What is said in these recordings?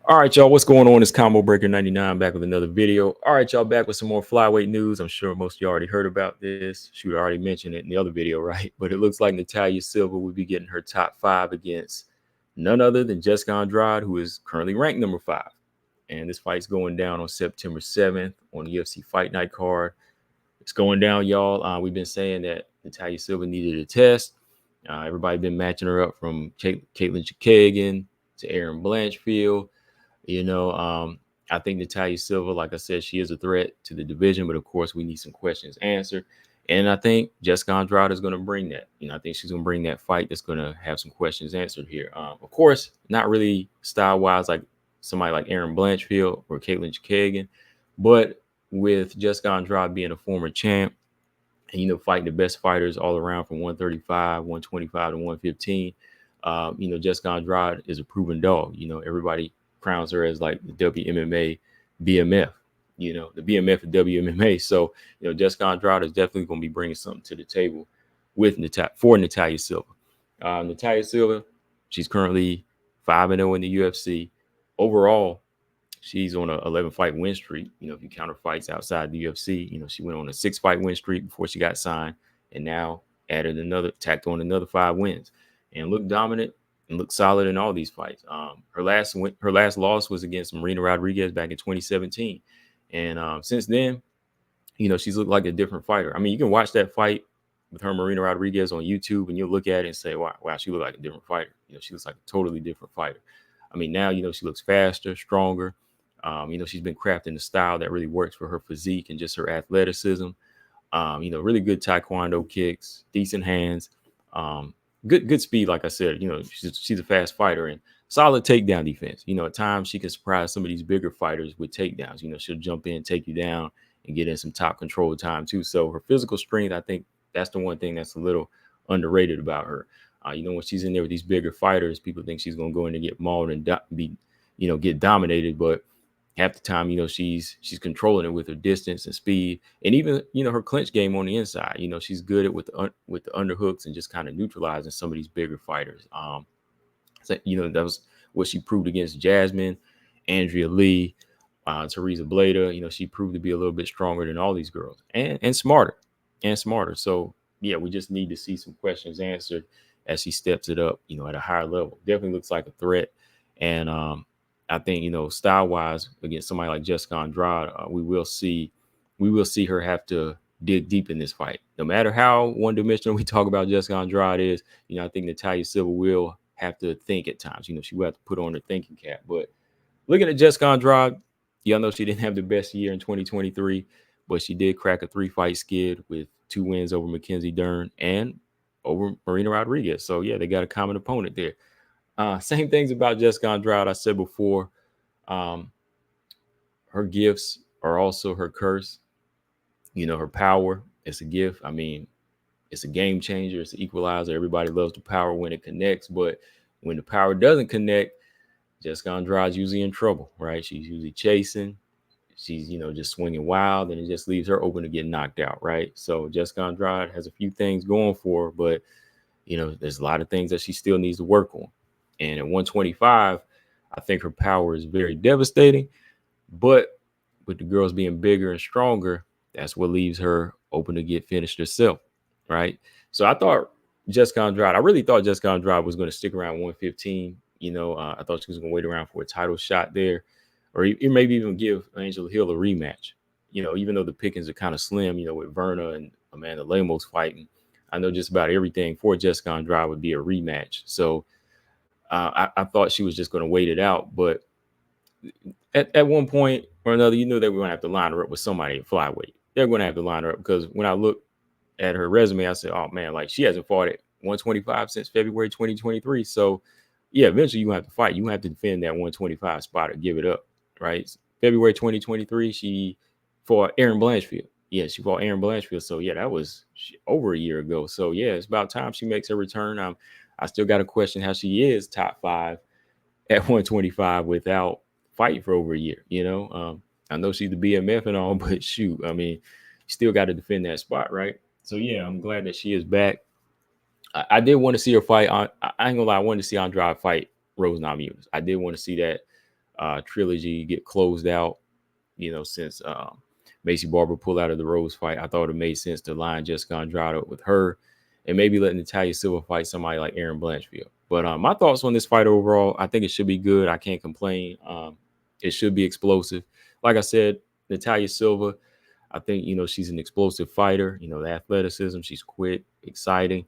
All right, y'all. What's going on? It's Combo Breaker 99 back with another video. All right, y'all, back with some more flyweight news. I'm sure most of you already heard about this. Shoot, I already mentioned it in the other video, right? But it looks like Natalia Silva will be getting her top five against none other than Jessica Andrade, who is currently ranked number five. And this fight's going down on September 7th on the UFC Fight Night card. It's going down, y'all. We've been saying that Natalia Silva needed a test. Everybody been matching her up from Caitlin Chikagan to Aaron Blanchfield. You know, I think Natalia Silva, like I said, she is a threat to the division, but of course, we need some questions answered. And I think Jessica Andrade is going to bring that. I think she's going to bring that fight that's going to have some questions answered here. Of course, not really style wise like somebody like Aaron Blanchfield or Caitlin Chikagan, but with Jessica Andrade being a former champ and, fighting the best fighters all around from 135, 125 to 115, Jessica Andrade is a proven dog. Everybody crowns her as like the WMMA BMF, the BMF of WMMA. So, Jessica Andrade is definitely going to be bringing something to the table with for Natalia Silva. Natalia Silva, she's currently 5-0 in the UFC. Overall, she's on a 11 fight win streak. If you count her fights outside the UFC, she went on a 6 fight win streak before she got signed, and now tacked on another 5 wins, and looked dominant and looked solid in all these fights. Her last loss was against Marina Rodriguez back in 2017, and since then, she's looked like a different fighter. I mean, you can watch that fight with her Marina Rodriguez on YouTube, and you'll look at it and say, wow, she looked like a different fighter. She looks like a totally different fighter. I mean, now, she looks faster, stronger. She's been crafting a style that really works for her physique and just her athleticism. Really good taekwondo kicks, decent hands, good speed. Like I said, she's a fast fighter and solid takedown defense. At times she can surprise some of these bigger fighters with takedowns. She'll jump in, take you down, and get in some top control time too. So her physical strength, I think that's the one thing that's a little underrated about her. When she's in there with these bigger fighters, people think she's going to go in and get mauled and get dominated, but half the time, she's controlling it with her distance and speed, and even her clinch game on the inside. She's good at with the underhooks and just kind of neutralizing some of these bigger fighters. So, that was what she proved against Jasmine, Andrea Lee, Teresa Bleda. She proved to be a little bit stronger than all these girls and smarter. So yeah, we just need to see some questions answered as she steps it up, at a higher level. Definitely looks like a threat, and I think, style wise against somebody like Jessica Andrade, we will see her have to dig deep in this fight. No matter how one dimensional we talk about Jessica Andrade is, I think Natalia Silva will have to think at times. She will have to put on her thinking cap. But looking at Jessica Andrade, y'all know she didn't have the best year in 2023, but she did crack a 3-fight skid with 2 wins over Mackenzie Dern and over Marina Rodriguez. So yeah, they got a common opponent there. Same things about Jessica Andrade I said before. Her gifts are also her curse. Her power is a gift. I mean, it's a game changer. It's an equalizer. Everybody loves the power when it connects, but when the power doesn't connect, Jessica Andrade's usually in trouble, right? She's usually chasing. She's, just swinging wild, and it just leaves her open to get knocked out, right? So Jessica Andrade has a few things going for her, but, there's a lot of things that she still needs to work on. And at 125, I think her power is very devastating. But with the girls being bigger and stronger, that's what leaves her open to get finished herself, right? So I really thought Jessica Andrade was going to stick around 115. I thought she was going to wait around for a title shot there, or maybe even give Angela Hill a rematch. Even though the pickings are kind of slim, with Verna and Amanda Lemos fighting, I know just about everything for Jessica Andrade would be a rematch. So I thought she was just going to wait it out, but at one point or another, they were going to have to line her up with somebody at flyweight. They're going to have to line her up because when I look at her resume, I said, oh man, like she hasn't fought at 125 since February 2023. So yeah, eventually you have to fight. You have to defend that 125 spot or give it up, right? February 2023, she fought Aaron Blanchfield. Yeah, she fought Aaron Blanchfield. So yeah, that was over a year ago. So yeah, it's about time she makes her return. I still got to question how she is top 5 at 125 without fighting for over a year. I know she's the BMF and all, but shoot, I mean, you still got to defend that spot, right? So yeah, I'm glad that she is back. I did want to see her fight. I ain't gonna lie, I wanted to see Andrade fight Rose Namajunas. I did want to see that. trilogy get closed out. Since Macy Barber pulled out of the Rose fight, I thought it made sense to line Jessica Andrade with her, and maybe let Natalia Silva fight somebody like Erin Blanchfield. But my thoughts on this fight overall, I think it should be good. I can't complain. It should be explosive. Like I said, Natalia Silva, I think, she's an explosive fighter. The athleticism, she's quick, exciting.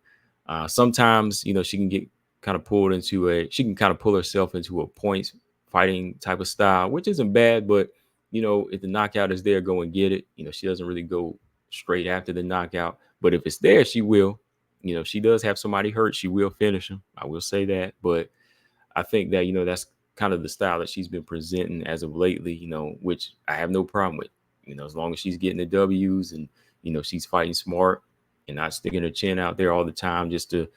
Sometimes, she can get kind of pulled into she can kind of pull herself into a points fighting type of style, which isn't bad. But, if the knockout is there, go and get it. She doesn't really go straight after the knockout. But if it's there, she will. If she does have somebody hurt, she will finish them. I will say that. But I think that, that's kind of the style that she's been presenting as of lately, which I have no problem with. As long as she's getting the W's and, she's fighting smart and not sticking her chin out there all the time just to,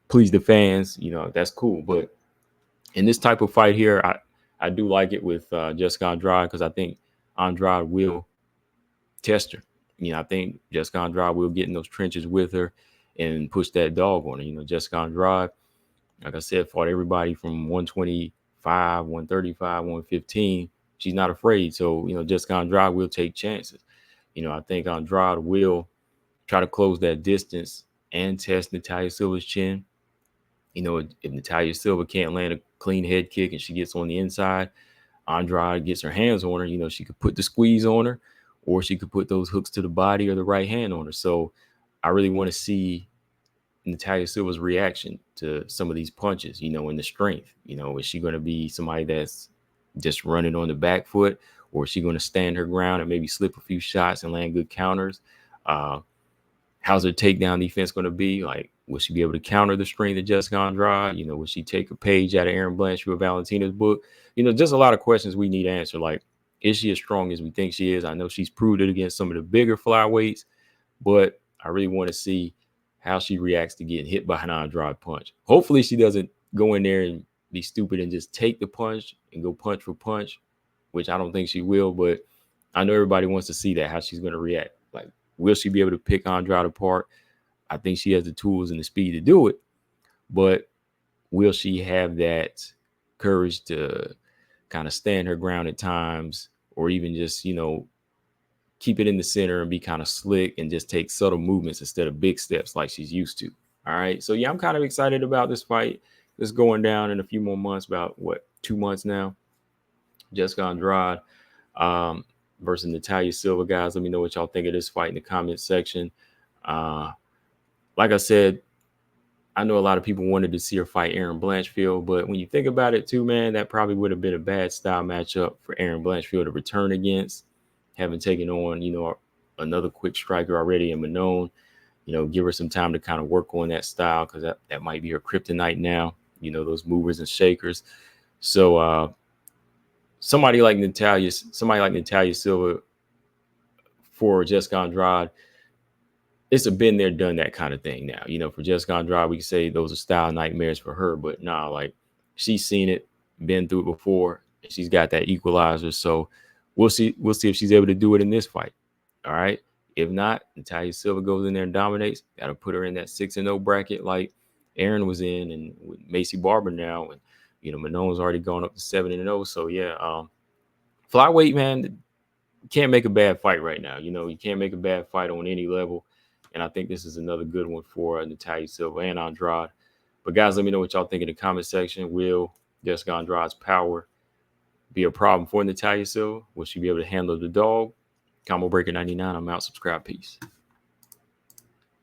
please the fans, that's cool. But in this type of fight here, I do like it with Jessica Andrade, because I think Andrade will test her. I think Jessica Andrade will get in those trenches with her and push that dog on her. Jessica Andrade, like I said, fought everybody from 125, 135, 115. She's not afraid. So, Jessica Andrade will take chances. I think Andrade will try to close that distance and test Natalia Silva's chin. If Natalia Silva can't land a clean head kick and she gets on the inside, Andrade gets her hands on her, she could put the squeeze on her, or she could put those hooks to the body or the right hand on her. So I really want to see Natalia Silva's reaction to some of these punches, and the strength. Is she going to be somebody that's just running on the back foot, or is she going to stand her ground and maybe slip a few shots and land good counters? How's her takedown defense going to be? Like, will she be able to counter the strength of Jessica Andrade? Will she take a page out of Erin Blanchfield Valentina's book? Just a lot of questions we need answered. Like, is she as strong as we think she is? I know she's proved it against some of the bigger flyweights, but I really want to see how she reacts to getting hit by an Andrade punch. Hopefully she doesn't go in there and be stupid and just take the punch and go punch for punch, which I don't think she will, but I know everybody wants to see that, how she's going to react. Like, will she be able to pick Andrade apart? I think she has the tools and the speed to do it, but will she have that courage to kind of stand her ground at times, or even just, keep it in the center and be kind of slick and just take subtle movements instead of big steps like she's used to? All right. So, yeah, I'm kind of excited about this fight. It's going down in a few more months, about 2 months now. Jessica Andrade versus Natalia Silva. Guys, let me know what y'all think of this fight in the comment section. Like I said, I know a lot of people wanted to see her fight Erin Blanchfield, but when you think about it too, man, that probably would have been a bad style matchup for Erin Blanchfield to return against, having taken on, another quick striker already in Manon. Give her some time to kind of work on that style, because that might be her kryptonite now, those movers and shakers. So somebody like Natalia Silva for Jessica Andrade, it's a been there, done that kind of thing now. For Jessica Andrade, we can say those are style nightmares for her, but nah, like, she's seen it, been through it before, and she's got that equalizer. So we'll see if she's able to do it in this fight. All right. If not, Natalia Silva goes in there and dominates. That'll put her in that 6-0 bracket like Erin was in, and with Macy Barber now, and Manon's already gone up to 7-0. So yeah, flyweight, man, you can't make a bad fight right now. You can't make a bad fight on any level. And I think this is another good one for Natalia Silva and Andrade. But guys, let me know what y'all think in the comment section. Will Jessica Andrade's power be a problem for Natalia Silva? Will she be able to handle the dog? Combo Breaker 99. I'm out. Subscribe. Peace.